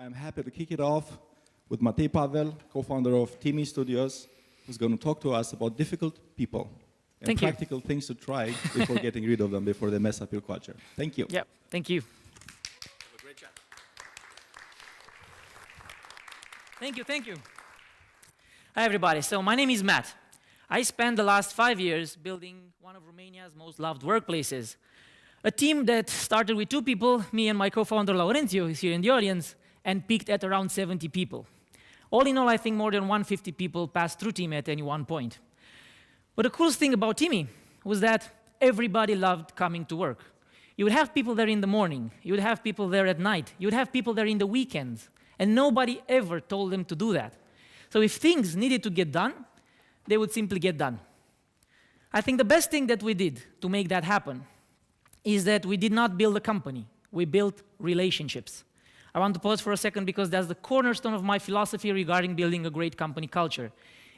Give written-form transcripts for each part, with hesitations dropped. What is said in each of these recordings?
I'm happy to kick it off with Matei Pavel, co-founder of Timmy Studios, who's going to talk to us about difficult people and practical things to try before getting rid of them, before they mess up your culture. Thank you. Yep, thank you. Have a great chat. Thank you. Hi, everybody. So my name is Matt. I spent the last 5 years building one of Romania's most loved workplaces. A team that started with 2 people, me and my co-founder Laurențiu, who's here in the audience, and peaked at around 70 people. All in all, I think more than 150 people passed through Timmy at any one point. But the coolest thing about Timmy was that everybody loved coming to work. You would have people there in the morning, you would have people there at night, you would have people there in the weekends, and nobody ever told them to do that. So if things needed to get done, they would simply get done. I think the best thing that we did to make that happen is that we did not build a company, we built relationships. I want to pause for a second because that's the cornerstone of my philosophy regarding building a great company culture.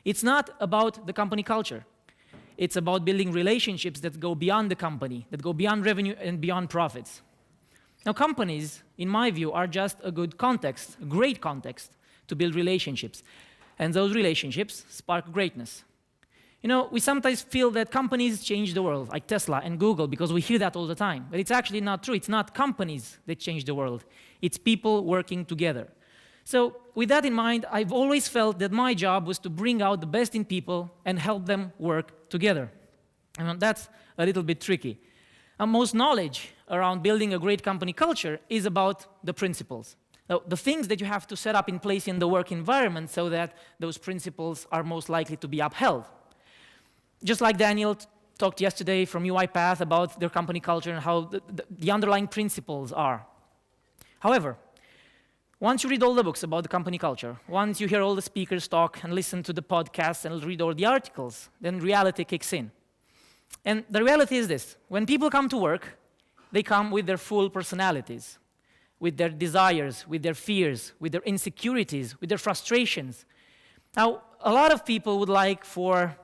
It's not about the company culture. It's about building relationships that go beyond the company, that go beyond revenue and beyond profits. Now, companies, in my view, are just a good context, a great context to build relationships. And those relationships spark greatness. You know, we sometimes feel that companies change the world, like Tesla and Google, because we hear that all the time. But it's actually not true. It's not companies that change the world. It's people working together. So with that in mind, I've always felt that my job was to bring out the best in people and help them work together. And that's a little bit tricky. And most knowledge around building a great company culture is about the principles. Now, the things that you have to set up in place in the work environment so that those principles are most likely to be upheld. Just like Daniel talked yesterday from UiPath about their company culture and how the underlying principles are. However, once you read all the books about the company culture, once you hear all the speakers talk and listen to the podcasts and read all the articles, then reality kicks in. And the reality is this: when people come to work, they come with their full personalities, with their desires, with their fears, with their insecurities, with their frustrations. Now, a lot of people would like for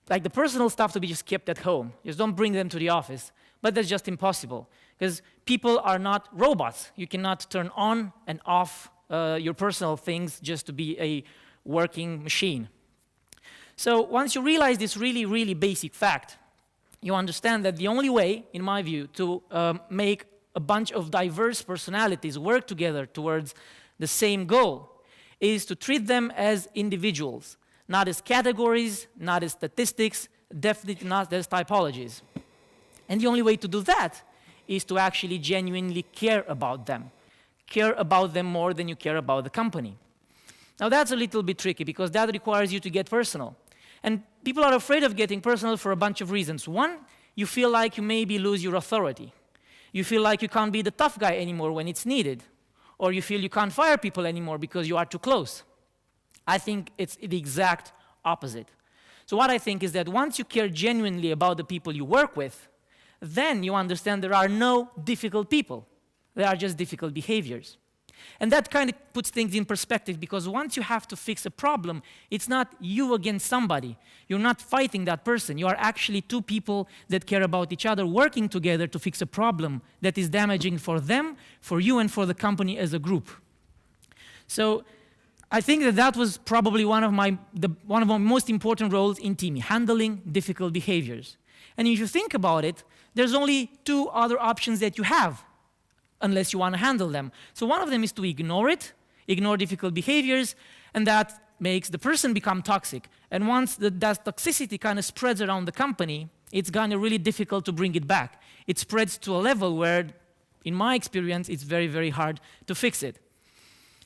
the personal stuff to be just kept at home. Just don't bring them to the office. But that's just impossible, because people are not robots. You cannot turn on and off your personal things just to be a working machine. So once you realize this really, really basic fact, you understand that the only way, in my view, to make a bunch of diverse personalities work together towards the same goal is to treat them as individuals, not as categories, not as statistics, definitely not as typologies. And the only way to do that is to actually genuinely care about them more than you care about the company. Now that's a little bit tricky because that requires you to get personal. And people are afraid of getting personal for a bunch of reasons. One, you feel like you maybe lose your authority. You feel like you can't be the tough guy anymore when it's needed. Or you feel you can't fire people anymore because you are too close. I think it's the exact opposite. So what I think is that once you care genuinely about the people you work with, then you understand there are no difficult people. There are just difficult behaviors. And that kind of puts things in perspective, because once you have to fix a problem, it's not you against somebody. You're not fighting that person. You are actually 2 people that care about each other, working together to fix a problem that is damaging for them, for you, and for the company as a group. So I think that was probably one of my most important roles in Timmy, handling difficult behaviors. And if you think about it, there's only 2 other options that you have, unless you want to handle them. So one of them is to ignore it, ignore difficult behaviors, and that makes the person become toxic. And once that toxicity kind of spreads around the company, it's kind of really difficult to bring it back. It spreads to a level where, in my experience, it's very, very hard to fix it.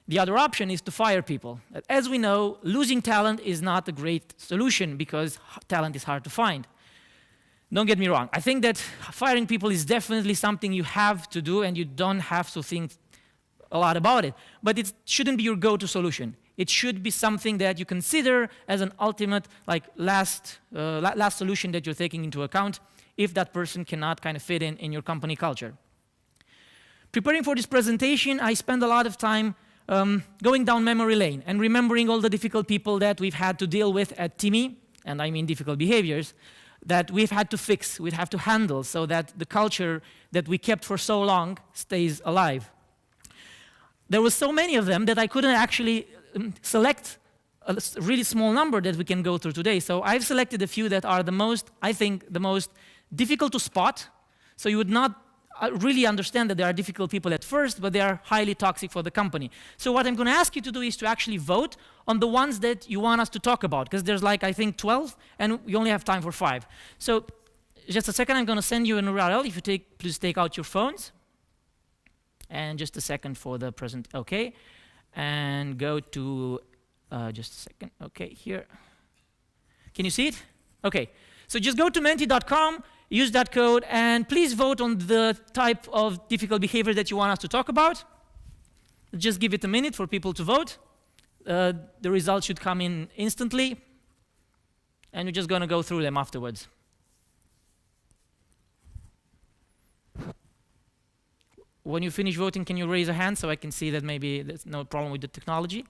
The other option is to fire people. As we know, losing talent is not a great solution because talent is hard to find. Don't get me wrong. I think that firing people is definitely something you have to do, and you don't have to think a lot about it. But it shouldn't be your go-to solution. It should be something that you consider as an ultimate, last solution that you're taking into account if that person cannot kind of fit in your company culture. Preparing for this presentation, I spent a lot of time going down memory lane and remembering all the difficult people that we've had to deal with at Timmy, and I mean difficult behaviors, that we've had to fix, we'd have to handle so that the culture that we kept for so long stays alive. there were so many of them that I couldn't actually select a really small number that we can go through today. So I've selected a few that are the most, I think, the most difficult to spot. So you would not really understand that there are difficult people at first, but they are highly toxic for the company. So what I'm going to ask you to do is to actually vote on the ones that you want us to talk about, because there's like, I think, 12, and we only have time for 5. So just a second, I'm going to send you an URL. If you please take out your phones. And just a second for the present, okay. And go to, just a second, okay, here. Can you see it? Okay, so just go to menti.com, use that code, and please vote on the type of difficult behavior that you want us to talk about. Just give it a minute for people to vote. The results should come in instantly, and we're just going to go through them afterwards. When you finish voting, can you raise a hand so I can see that maybe there's no problem with the technology?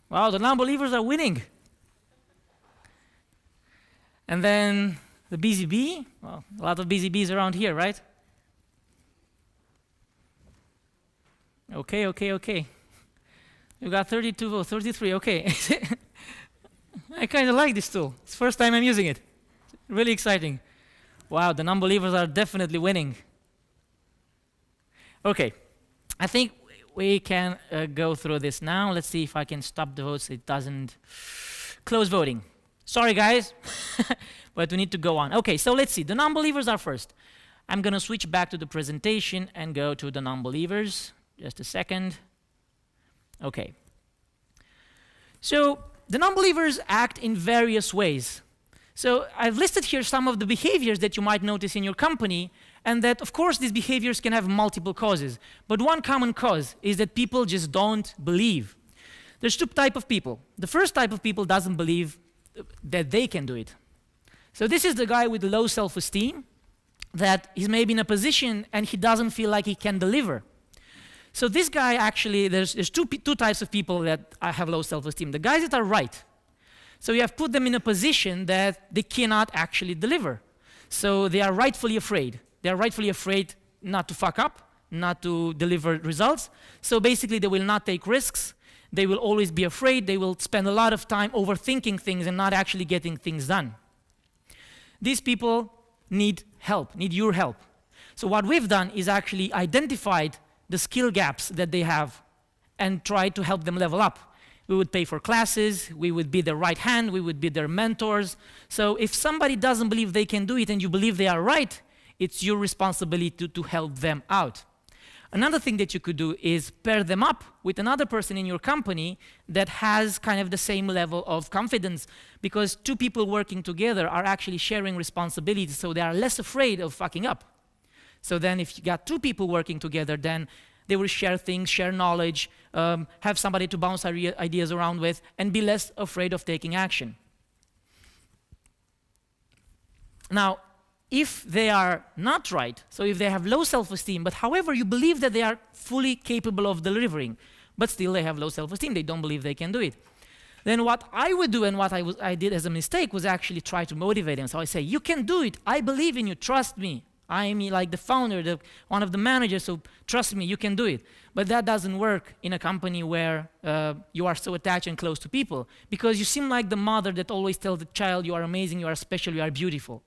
Wow, the non-believers are winning. And then the busy bee, well, a lot of busy bees around here, right? Okay. You got 32 votes, 33, okay. I kind of like this tool. It's the first time I'm using it. Really exciting. Wow, the non-believers are definitely winning. Okay, I think we can go through this now. Let's see if I can stop the votes. It doesn't close voting. Sorry, guys, but we need to go on. Okay, so let's see. The non-believers are first. I'm going to switch back to the presentation and go to the non-believers. Just a second. Okay. So the non-believers act in various ways. So I've listed here some of the behaviors that you might notice in your company, and that, of course, these behaviors can have multiple causes. But one common cause is that people just don't believe. There's two types of people. The first type of people doesn't believe that they can do it. So this is the guy with low self-esteem, that he's maybe in a position and he doesn't feel like he can deliver. So this guy actually, there's two types of people that have low self-esteem. The guys that are right. So you have put them in a position that they cannot actually deliver. So they are rightfully afraid. They are rightfully afraid not to fuck up, not to deliver results. So basically they will not take risks. They will always be afraid. They will spend a lot of time overthinking things and not actually getting things done. These people need help, need your help. So what we've done is actually identified the skill gaps that they have and tried to help them level up. We would pay for classes, we would be their right hand, we would be their mentors. So if somebody doesn't believe they can do it and you believe they are right, it's your responsibility to help them out. Another thing that you could do is pair them up with another person in your company that has kind of the same level of confidence, because two people working together are actually sharing responsibilities, so they are less afraid of fucking up. So then if you got two people working together, then they will share things, share knowledge, have somebody to bounce ideas around with, and be less afraid of taking action. Now, if they are not right, so if they have low self-esteem, but however you believe that they are fully capable of delivering, but still they have low self-esteem, they don't believe they can do it, then what I would do and what I did as a mistake was actually try to motivate them. So I say, you can do it, I believe in you, trust me. I'm like the founder, one of the managers, so trust me, you can do it. But that doesn't work in a company where you are so attached and close to people, because you seem like the mother that always tells the child, you are amazing, you are special, you are beautiful.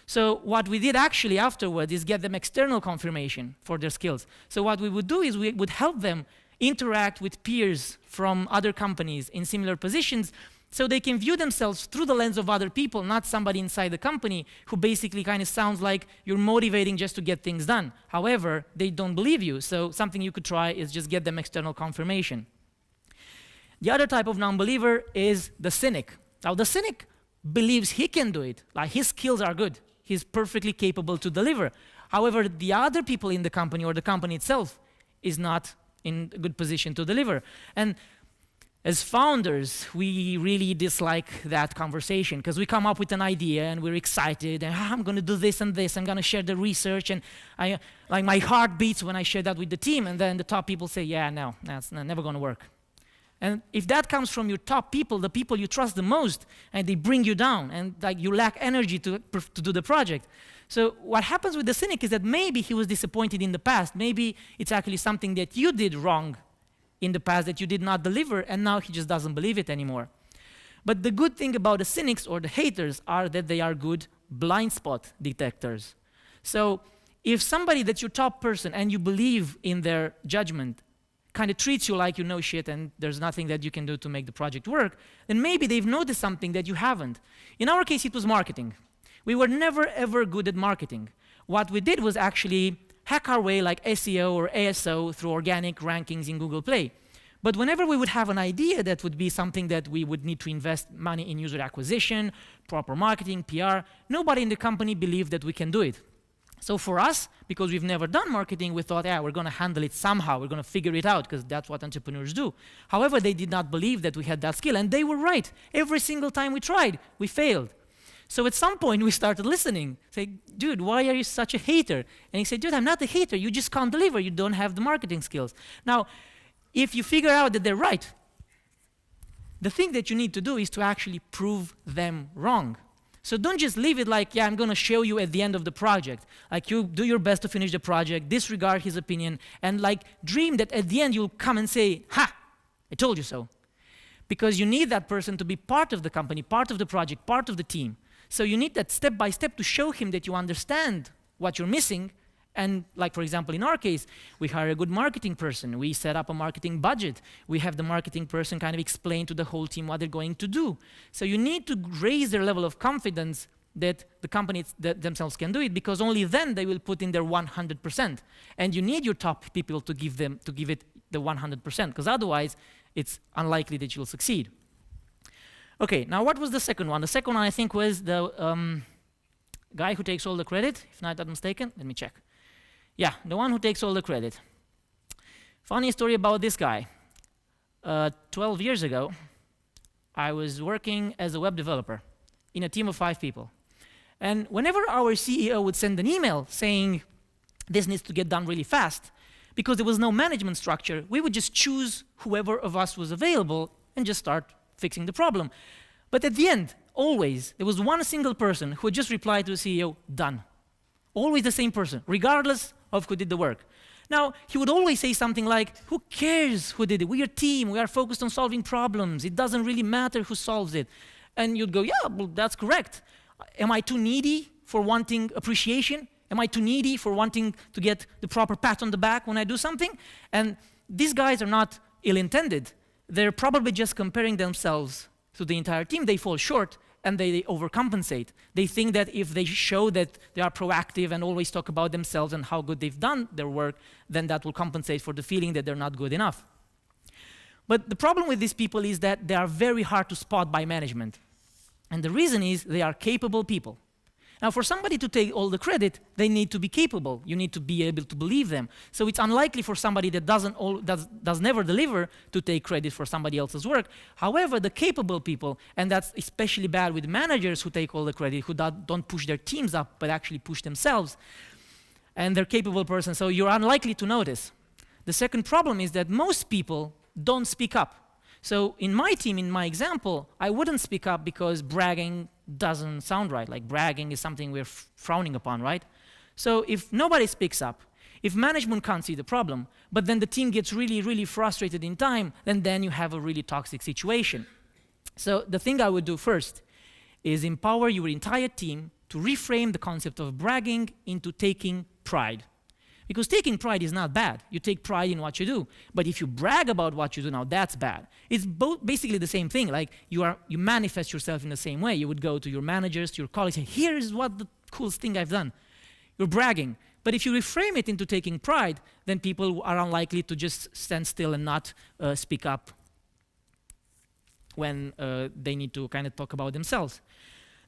So what we did actually afterward is get them external confirmation for their skills. So what we would do is we would help them interact with peers from other companies in similar positions, so they can view themselves through the lens of other people, not somebody inside the company who basically kind of sounds like you're motivating just to get things done. However, they don't believe you, so something you could try is just get them external confirmation. The other type of non-believer is the cynic. Now, the cynic believes he can do it, like his skills are good. He's perfectly capable to deliver. However, the other people in the company or the company itself is not in a good position to deliver. And As founders, we really dislike that conversation because we come up with an idea and we're excited and I'm going to do this and this. I'm going to share the research and like my heart beats when I share that with the team. And then the top people say, "Yeah, no, that's never going to work." And if that comes from your top people, the people you trust the most, and they bring you down and like you lack energy to do the project. So what happens with the cynic is that maybe he was disappointed in the past. Maybe it's actually something that you did wrong in the past that you did not deliver, and now he just doesn't believe it anymore. But the good thing about the cynics or the haters are that they are good blind spot detectors. So if somebody that's your top person and you believe in their judgment kind of treats you like you know shit and there's nothing that you can do to make the project work, then maybe they've noticed something that you haven't. In our case, it was marketing. We were never ever good at marketing. What we did was actually hack our way like SEO or ASO through organic rankings in Google Play. But whenever we would have an idea that would be something that we would need to invest money in user acquisition, proper marketing, PR, nobody in the company believed that we can do it. So for us, because we've never done marketing, we thought, yeah, we're going to handle it somehow. We're going to figure it out because that's what entrepreneurs do. However, they did not believe that we had that skill, and they were right. Every single time we tried, we failed. So at some point, we started listening. Say, "Dude, why are you such a hater?" And he said, "Dude, I'm not a hater. You just can't deliver. You don't have the marketing skills." Now, if you figure out that they're right, the thing that you need to do is to actually prove them wrong. So don't just leave it like, "Yeah, I'm going to show you at the end of the project." Like, you do your best to finish the project, disregard his opinion, and like dream that at the end you'll come and say, "Ha, I told you so." Because you need that person to be part of the company, part of the project, part of the team. So you need that step by step to show him that you understand what you're missing. And like, for example, in our case, we hire a good marketing person. We set up a marketing budget. We have the marketing person kind of explain to the whole team what they're going to do. So you need to raise their level of confidence that the companies themselves can do it, because only then they will put in their 100%. And you need your top people to give it the 100%, because otherwise it's unlikely that you'll succeed. Okay, now what was the second one? The second one, I think, was the guy who takes all the credit, if not mistaken. Let me check. Yeah, the one who takes all the credit. Funny story about this guy. 12 years ago, I was working as a web developer in a team of 5 people. And whenever our CEO would send an email saying, "This needs to get done really fast," because there was no management structure, we would just choose whoever of us was available and just start fixing the problem. But at the end, always, there was one single person who would just reply to the CEO, "Done." Always the same person, regardless of who did the work. Now, he would always say something like, "Who cares who did it? We're a team. We are focused on solving problems. It doesn't really matter who solves it." And you'd go, "Yeah, well, that's correct. Am I too needy for wanting appreciation? Am I too needy for wanting to get the proper pat on the back when I do something?" And these guys are not ill-intended. They're probably just comparing themselves to the entire team. They fall short and they overcompensate. They think that if they show that they are proactive and always talk about themselves and how good they've done their work, then that will compensate for the feeling that they're not good enough. But the problem with these people is that they are very hard to spot by management. And the reason is they are capable people. Now, for somebody to take all the credit, they need to be capable. You need to be able to believe them. So it's unlikely for somebody that does never deliver to take credit for somebody else's work. However, the capable people, and that's especially bad with managers who take all the credit, who don't push their teams up, but actually push themselves, and they're capable person, so you're unlikely to notice. The second problem is that most people don't speak up. So in my team, in my example, I wouldn't speak up because bragging doesn't sound right. Like, bragging is something we're frowning upon, right? So if nobody speaks up, if management can't see the problem, but then the team gets really, really frustrated in time, then you have a really toxic situation. So the thing I would do first is empower your entire team to reframe the concept of bragging into taking pride. Because taking pride is not bad. You take pride in what you do. But if you brag about what you do now, that's bad. It's basically the same thing. Like, you manifest yourself in the same way. You would go to your managers, to your colleagues, and say, "Here's what the coolest thing I've done." You're bragging. But if you reframe it into taking pride, then people are unlikely to just stand still and not speak up when they need to kind of talk about themselves.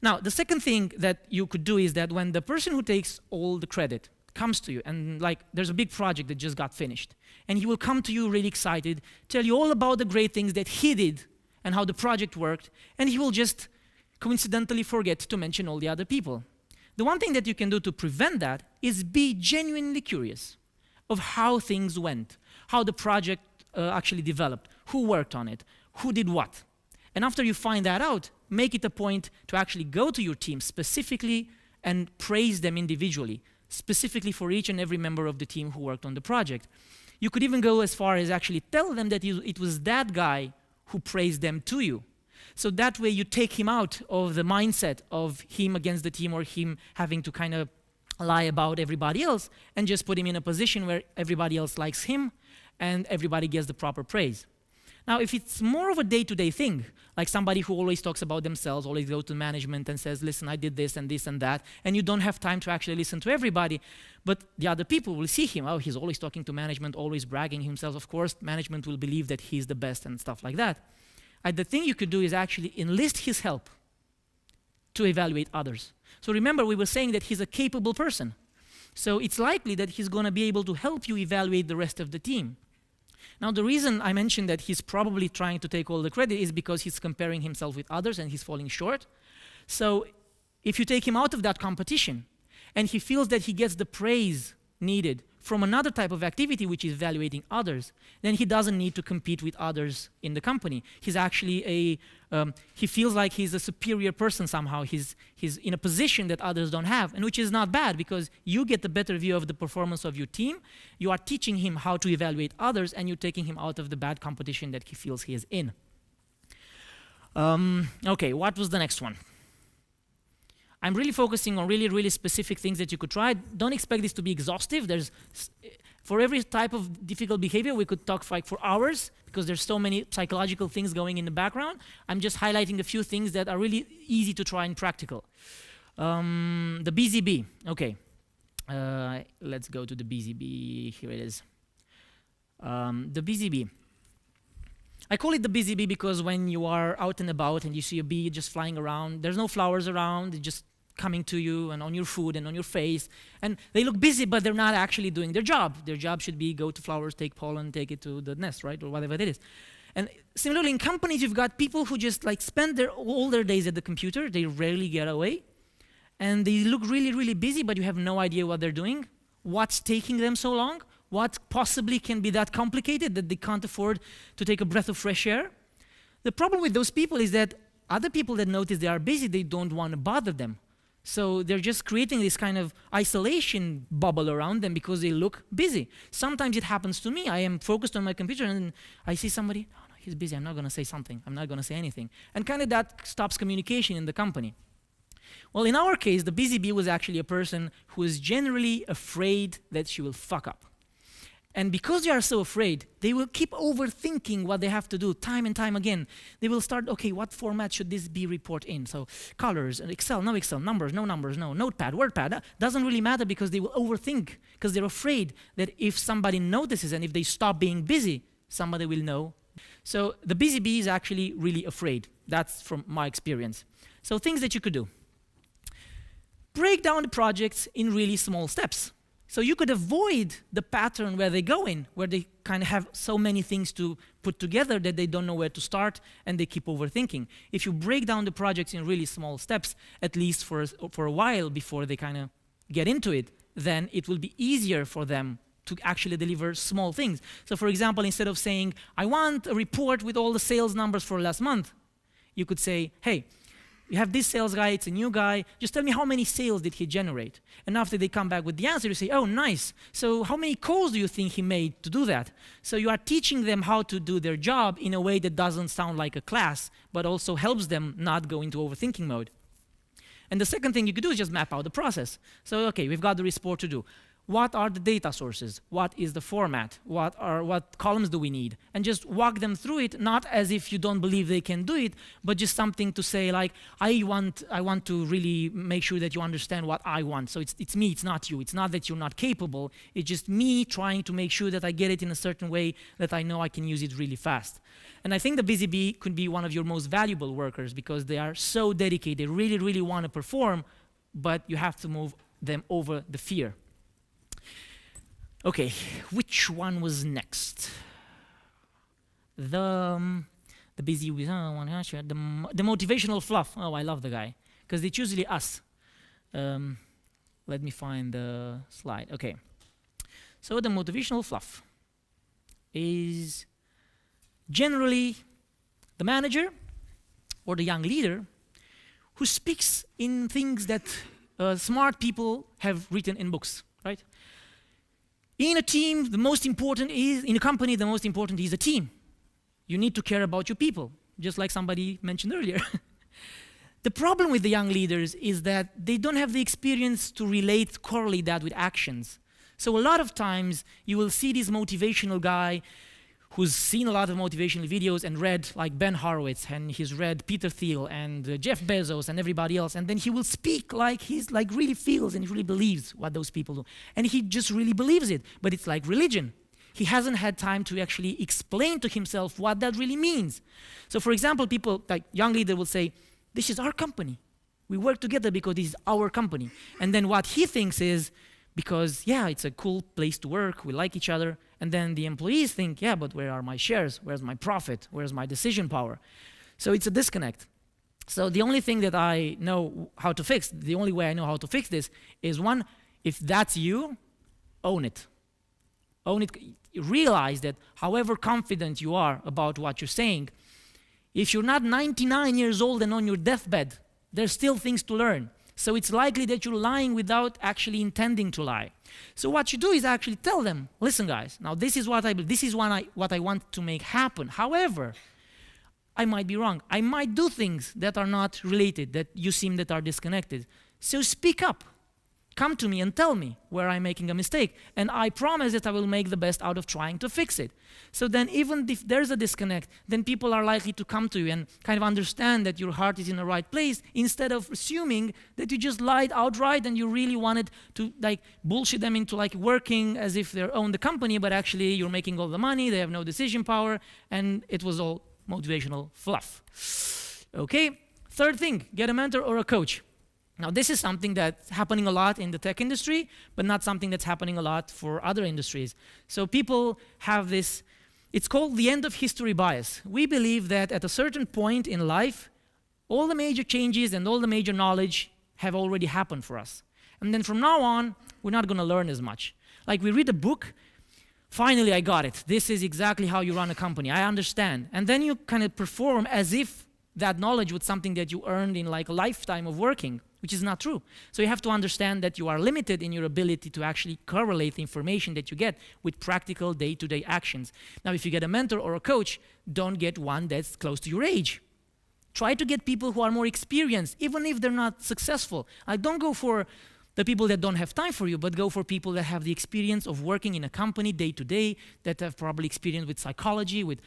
Now, the second thing that you could do is that when the person who takes all the credit comes to you and like there's a big project that just got finished, and he will come to you really excited, tell you all about the great things that he did and how the project worked, and he will just coincidentally forget to mention all the other people. The one thing that you can do to prevent that is be genuinely curious of how things went, how the project actually developed, who worked on it, who did what. And after you find that out, make it a point to actually go to your team specifically and praise them individually, specifically for each and every member of the team who worked on the project. You could even go as far as actually tell them that it was that guy who praised them to you. So that way you take him out of the mindset of him against the team or him having to kind of lie about everybody else, and just put him in a position where everybody else likes him and everybody gets the proper praise. Now, if it's more of a day-to-day thing, like somebody who always talks about themselves, always goes to management and says, listen, I did this and that, and you don't have time to actually listen to everybody, but the other people will see him, oh, he's always talking to management, always bragging himself. Of course, management will believe that he's the best and stuff like that. The thing you could do is actually enlist his help to evaluate others. So remember, we were saying that he's a capable person. So it's likely that he's going to be able to help you evaluate the rest of the team. Now, the reason I mentioned that he's probably trying to take all the credit is because he's comparing himself with others and he's falling short. So if you take him out of that competition and he feels that he gets the praise needed from another type of activity, which is evaluating others, then he doesn't need to compete with others in the company. He's actually he feels like he's a superior person somehow. He's in a position that others don't have, and which is not bad because you get the better view of the performance of your team. You are teaching him how to evaluate others, and you're taking him out of the bad competition that he feels he is in. Okay, what was the next one? I'm really focusing on really specific things that you could try. Don't expect this to be exhaustive. For every type of difficult behavior, we could talk for hours because there's so many psychological things going in the background. I'm just highlighting a few things that are really easy to try and practical. The BZB, okay. Let's go to the BZB, here it is. The BZB. I call it the BZB because when you are out and about and you see a bee just flying around, there's no flowers around, it's just coming to you and on your food and on your face. And they look busy, but they're not actually doing their job. Their job should be go to flowers, take pollen, take it to the nest, right? Or whatever it is. And similarly, in companies, you've got people who just like spend all their days at the computer. They rarely get away. And they look really busy, but you have no idea what they're doing. What's taking them so long? What possibly can be that complicated that they can't afford to take a breath of fresh air? The problem with those people is that other people that notice they are busy, they don't want to bother them. So they're just creating this kind of isolation bubble around them because they look busy. Sometimes it happens to me. I am focused on my computer and I see somebody, no, he's busy, I'm not going to say something. I'm not going to say anything. And kind of that stops communication in the company. Well, in our case, the busy bee was actually a person who is generally afraid that she will fuck up. And because they are so afraid, they will keep overthinking what they have to do time and time again. They will start, okay, what format should this be report in? So colors, Excel, numbers, no notepad, WordPad. Doesn't really matter because they will overthink because they're afraid that if somebody notices and if they stop being busy, somebody will know. So the busy bee is actually really afraid. That's from my experience. So things that you could do. Break down the projects in really small steps. So you could avoid the pattern where they go in, where they kind of have so many things to put together that they don't know where to start and they keep overthinking. If you break down the projects in really small steps, at least for a while before they kind of get into it, then it will be easier for them to actually deliver small things. So for example, instead of saying, I want a report with all the sales numbers for last month, you could say, hey, you have this sales guy, it's a new guy, just tell me how many sales did he generate? And after they come back with the answer, you say, oh, nice. So how many calls do you think he made to do that? So you are teaching them how to do their job in a way that doesn't sound like a class, but also helps them not go into overthinking mode. And the second thing you could do is just map out the process. So, okay, we've got the report to do. What are the data sources? What is the format? What columns do we need? And just walk them through it, not as if you don't believe they can do it, but just something to say like, I want to really make sure that you understand what I want. So it's me, it's not you. It's not that you're not capable. It's just me trying to make sure that I get it in a certain way that I know I can use it really fast. And I think the busy bee could be one of your most valuable workers because they are so dedicated. They really want to perform, but you have to move them over the fear. Okay, which one was next? The busy with the motivational fluff. Oh, I love the guy because it's usually us. Let me find the slide. Okay, so the motivational fluff is generally the manager or the young leader who speaks in things that smart people have written in books, right? In a team, the most important is, in a company, the most important is a team. You need to care about your people, just like somebody mentioned earlier. The problem with the young leaders is that they don't have the experience to correlate that with actions. So a lot of times, you will see this motivational guy who's seen a lot of motivational videos and read like Ben Horowitz, and he's read Peter Thiel and Jeff Bezos and everybody else, and then he will speak like he's like really feels and he really believes what those people do. And he just really believes it, but it's like religion. He hasn't had time to actually explain to himself what that really means. So for example, people, like young leader will say, this is our company. We work together because this is our company. And then what he thinks is, because yeah, it's a cool place to work, we like each other, and then the employees think, yeah, but where are my shares? Where's my profit? Where's my decision power? So it's a disconnect. So the only thing that I know how to fix, the only way I know how to fix this is one, if that's you, own it. Own it. Realize that however confident you are about what you're saying, if you're not 99 years old and on your deathbed, there's still things to learn. So it's likely that you're lying without actually intending to lie. So what you do is actually tell them, listen guys, now this is what I believe, this is what I want to make happen. However, I might be wrong. I might do things that are not related, that you seem that are disconnected. So speak up. Come to me and tell me where I'm making a mistake. And I promise that I will make the best out of trying to fix it. So then even if there's a disconnect, then people are likely to come to you and kind of understand that your heart is in the right place instead of assuming that you just lied outright and you really wanted to like bullshit them into like working as if they own the company, but actually you're making all the money, they have no decision power, and it was all motivational fluff. Okay, third thing, get a mentor or a coach. Now, this is something that's happening a lot in the tech industry, but not something that's happening a lot for other industries. So people have this, it's called the end of history bias. We believe that at a certain point in life, all the major changes and all the major knowledge have already happened for us. And then from now on, we're not going to learn as much. Like we read a book, finally I got it. This is exactly how you run a company. I understand. And then you kind of perform as if that knowledge was something that you earned in like a lifetime of working, which is not true. So you have to understand that you are limited in your ability to actually correlate the information that you get with practical day-to-day actions. Now, if you get a mentor or a coach, don't get one that's close to your age. Try to get people who are more experienced, even if they're not successful. Don't go for the people that don't have time for you, but go for people that have the experience of working in a company day-to-day, that have probably experience with psychology, with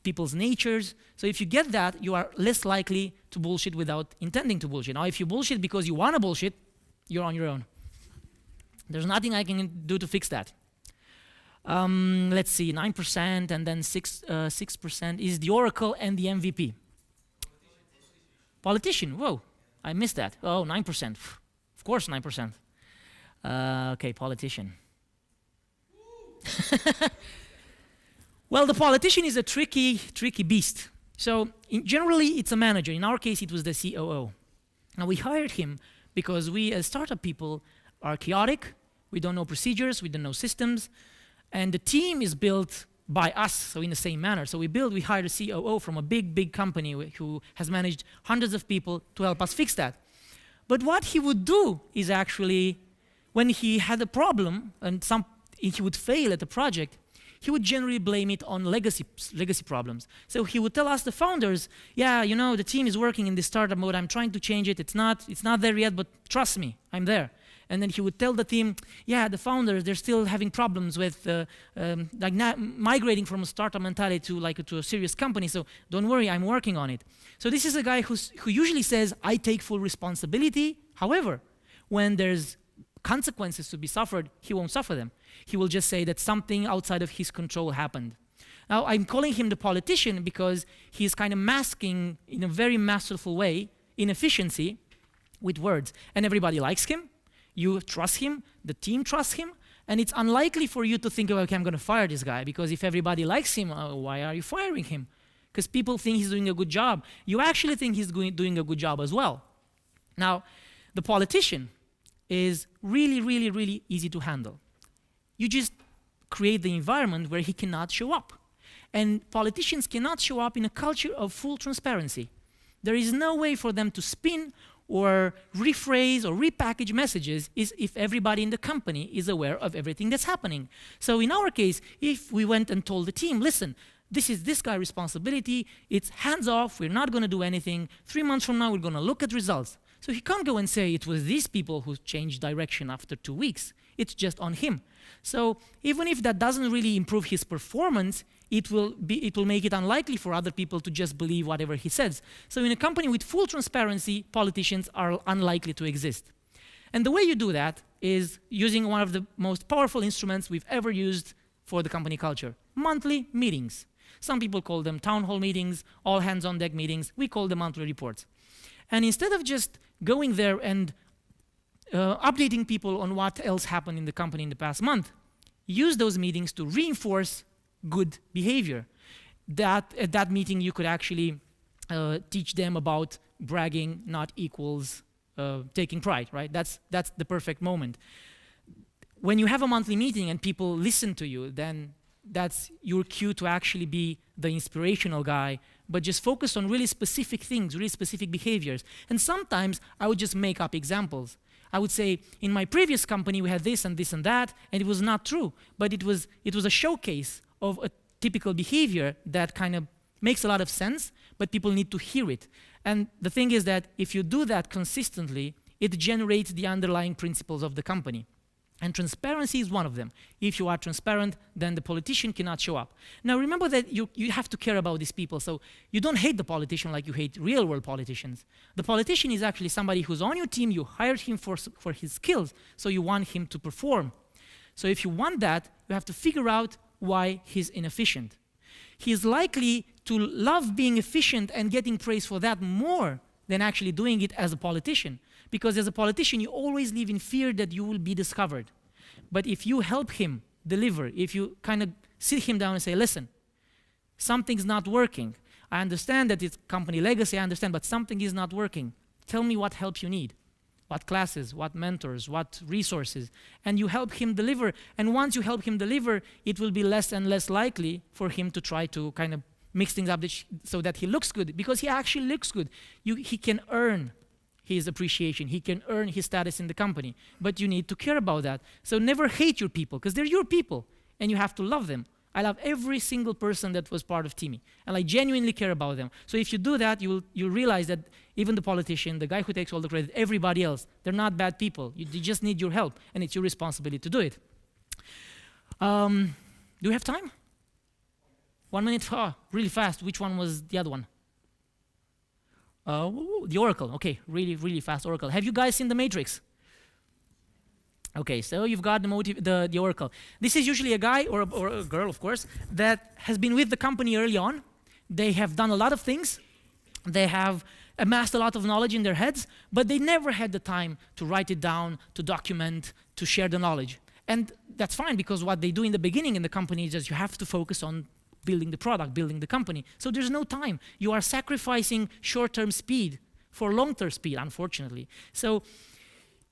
people's natures. So if you get that, you are less likely to bullshit without intending to bullshit. Now, if you bullshit because you want to bullshit, you're on your own. There's nothing I can do to fix that. Let's see, 9% and then 6% is the Oracle and the MVP. Politician, whoa, I missed that. Oh, 9%. Of course, 9%. Okay, politician. Well, the politician is a tricky beast. So generally, it's a manager. In our case, it was the COO. Now, we hired him because we, as startup people, are chaotic. We don't know procedures. We don't know systems. And the team is built by us, so in the same manner. So we hired a COO from a big company who has managed hundreds of people to help us fix that. But what he would do is actually, when he had a problem and he would fail at the project, he would generally blame it on legacy problems. So he would tell us, the founders, yeah, you know, the team is working in this startup mode. I'm trying to change it. It's not there yet, but trust me, I'm there. And then he would tell the team, yeah, the founders, they're still having problems with migrating from a startup mentality to a serious company. So don't worry, I'm working on it. So this is a guy who usually says, I take full responsibility. However, when there's consequences to be suffered, he won't suffer them. He will just say that something outside of his control happened. Now, I'm calling him the politician because he's kind of masking, in a very masterful way, inefficiency with words. And everybody likes him. You trust him. The team trusts him. And it's unlikely for you to think, okay, I'm going to fire this guy, because if everybody likes him, why are you firing him? Because people think he's doing a good job. You actually think he's doing a good job as well. Now, the politician is really, really, really easy to handle. You just create the environment where he cannot show up. And politicians cannot show up in a culture of full transparency. There is no way for them to spin or rephrase or repackage messages if everybody in the company is aware of everything that's happening. So in our case, if we went and told the team, listen, this is this guy's responsibility, it's hands off, we're not going to do anything, 3 months from now we're going to look at results. So he can't go and say it was these people who changed direction after 2 weeks. It's just on him. So even if that doesn't really improve his performance, it will make it unlikely for other people to just believe whatever he says. So in a company with full transparency, politicians are unlikely to exist. And the way you do that is using one of the most powerful instruments we've ever used for the company culture, monthly meetings. Some people call them town hall meetings, all hands on deck meetings. We call them monthly reports. And instead of just going there and updating people on what else happened in the company in the past month, use those meetings to reinforce good behavior. At that meeting, you could actually teach them about bragging not equals taking pride, right? That's the perfect moment. When you have a monthly meeting and people listen to you, then that's your cue to actually be the inspirational guy, but just focus on really specific things, really specific behaviors. And sometimes I would just make up examples. I would say, in my previous company, we had this and this and that, and it was not true, but it was a showcase of a typical behavior that kind of makes a lot of sense, but people need to hear it. And the thing is that if you do that consistently, it generates the underlying principles of the company. And transparency is one of them. If you are transparent, then the politician cannot show up. Now remember that you have to care about these people. So you don't hate the politician like you hate real world politicians. The politician is actually somebody who's on your team, you hired him for his skills, so you want him to perform. So if you want that, you have to figure out why he's inefficient. He's likely to love being efficient and getting praise for that more than actually doing it as a politician. Because as a politician, you always live in fear that you will be discovered. But if you help him deliver, if you kind of sit him down and say, listen, something's not working. I understand that it's company legacy, I understand, but something is not working. Tell me what help you need. What classes, what mentors, what resources. And you help him deliver. And once you help him deliver, it will be less and less likely for him to try to kind of mix things up so that he looks good. Because he actually looks good. He can earn his appreciation. He can earn his status in the company. But you need to care about that. So never hate your people, because they're your people, and you have to love them. I love every single person that was part of Timmy, and I genuinely care about them. So if you do that, you'll realize that even the politician, the guy who takes all the credit, everybody else, they're not bad people. You just need your help, and it's your responsibility to do it. Do we have time? 1 minute? Oh, really fast. Which one was the other one? The Oracle. Okay, really, really fast Oracle. Have you guys seen The Matrix? Okay, so you've got the Oracle. This is usually a guy or a girl, of course, that has been with the company early on. They have done a lot of things. They have amassed a lot of knowledge in their heads, but they never had the time to write it down, to document, to share the knowledge. And that's fine, because what they do in the beginning in the company is just you have to focus on building the product, building the company. So there's no time. You are sacrificing short-term speed for long-term speed, unfortunately. So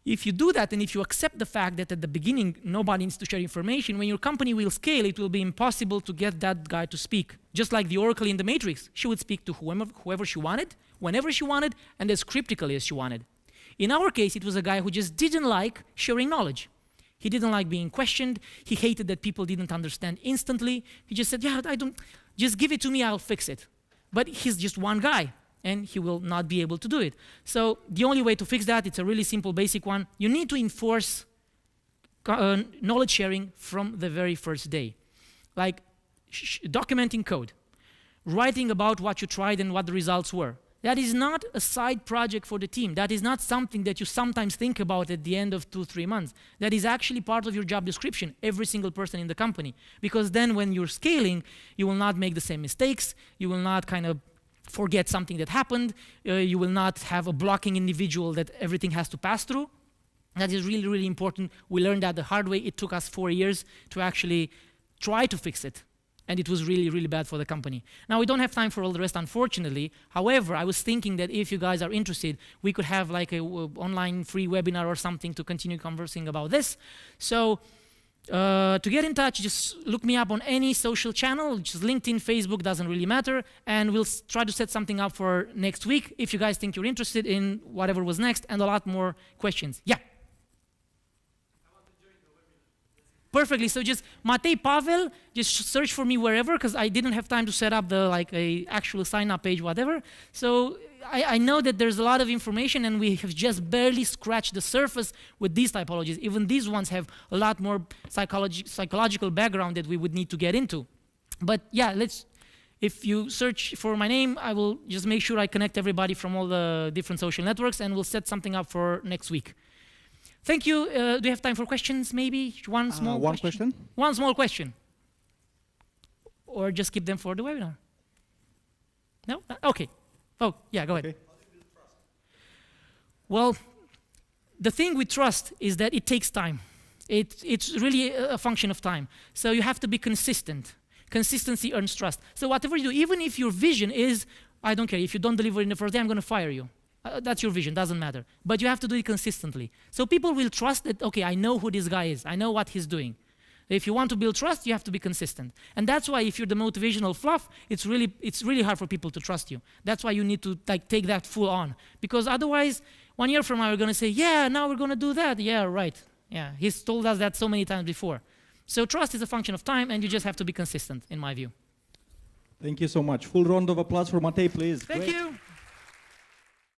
if you do that, and if you accept the fact that at the beginning nobody needs to share information, when your company will scale, it will be impossible to get that guy to speak. Just like the Oracle in the Matrix, she would speak to whoever she wanted, whenever she wanted, and as cryptically as she wanted. In our case, it was a guy who just didn't like sharing knowledge. He didn't like being questioned. He hated that people didn't understand instantly. He just said, yeah, just give it to me, I'll fix it. But he's just one guy, and he will not be able to do it. So the only way to fix that, it's a really simple, basic one. You need to enforce knowledge sharing from the very first day. Like documenting code, writing about what you tried and what the results were. That is not a side project for the team. That is not something that you sometimes think about at the end of 2-3 months. That is actually part of your job description, every single person in the company. Because then when you're scaling, you will not make the same mistakes. You will not kind of forget something that happened. You will not have a blocking individual that everything has to pass through. That is really, really important. We learned that the hard way. It took us 4 years to actually try to fix it. And it was really, really bad for the company. Now, we don't have time for all the rest, unfortunately. However, I was thinking that if you guys are interested, we could have like a online free webinar or something to continue conversing about this. So to get in touch, just look me up on any social channel, just LinkedIn, Facebook, doesn't really matter. And we'll try to set something up for next week if you guys think you're interested in whatever was next and a lot more questions. Yeah. Perfectly. So just Matei Pavel, just search for me wherever, because I didn't have time to set up the actual sign-up page, whatever. So I know that there's a lot of information, and we have just barely scratched the surface with these typologies. Even these ones have a lot more psychological background that we would need to get into. But yeah, if you search for my name, I will just make sure I connect everybody from all the different social networks, and we'll set something up for next week. Thank you. Do you have time for questions, maybe? One small question? One small question. Or just keep them for the webinar? No? Okay. Oh, yeah, go ahead. Okay. Well, the thing with trust is that it takes time. It's really a function of time. So you have to be consistent. Consistency earns trust. So whatever you do, even if your vision is, I don't care, if you don't deliver in the first day, I'm going to fire you. That's your vision, doesn't matter. But you have to do it consistently. So people will trust that, okay, I know who this guy is. I know what he's doing. If you want to build trust, you have to be consistent. And that's why if you're the motivational fluff, it's really hard for people to trust you. That's why you need to take that full on. Because otherwise, 1 year from now, you're going to say, yeah, now we're going to do that. Yeah, right. Yeah, he's told us that so many times before. So trust is a function of time, and you just have to be consistent, in my view. Thank you so much. Full round of applause for Matei, please. Thank you.